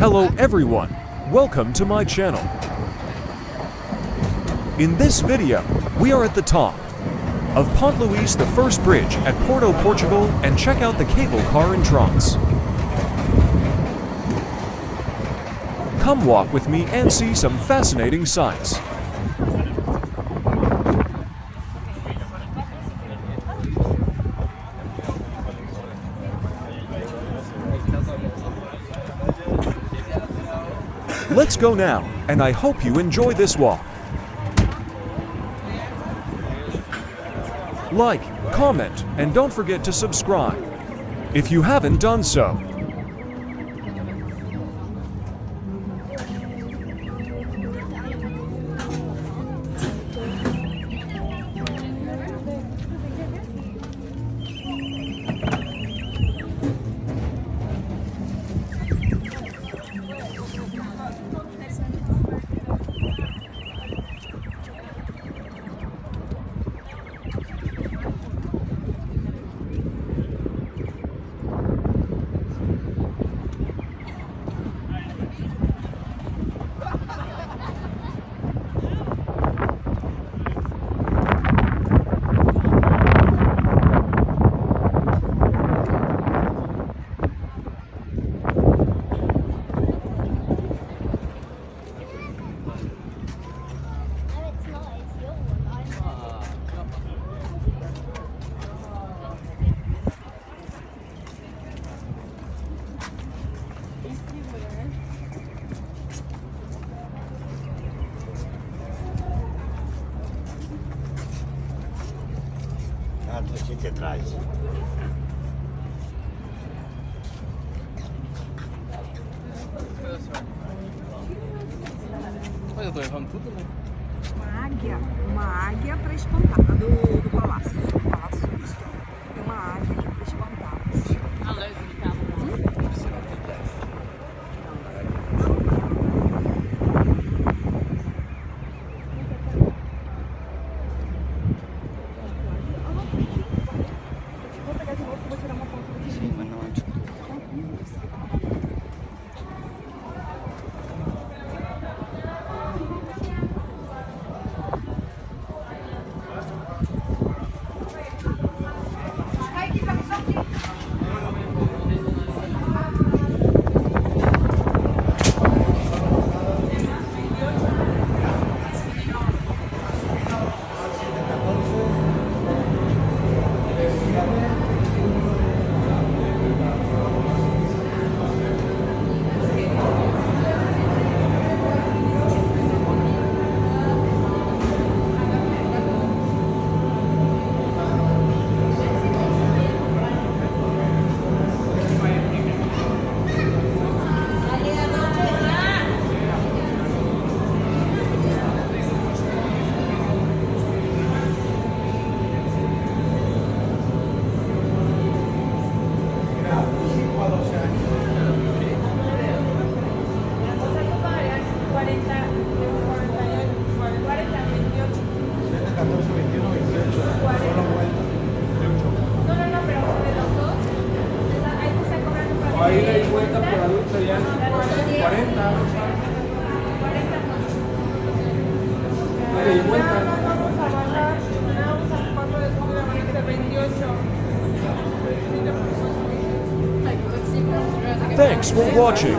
Hello everyone, welcome to my channel. In this video, we are at the top of Ponte Luís, the first bridge at Porto, Portugal, and check out the cable car entrance. Come walk with me and see some fascinating sights. Let's go now, and I hope you enjoy this walk. Like, comment, and don't forget to subscribe if you haven't done so. Aqui atrás. Olha, eu tô errando tudo, né? Uma águia para espantar, do palácio. Do palácio tem uma águia aqui para espantar. Vou pegar de novo e vou tirar uma foto daqui. Sim, mas não é tipo... Ahí de vuelta por adulto ya 40. Ahí de vuelta. Vamos a bajar, vamos a 4 de julio, amanece 28. Thanks for watching.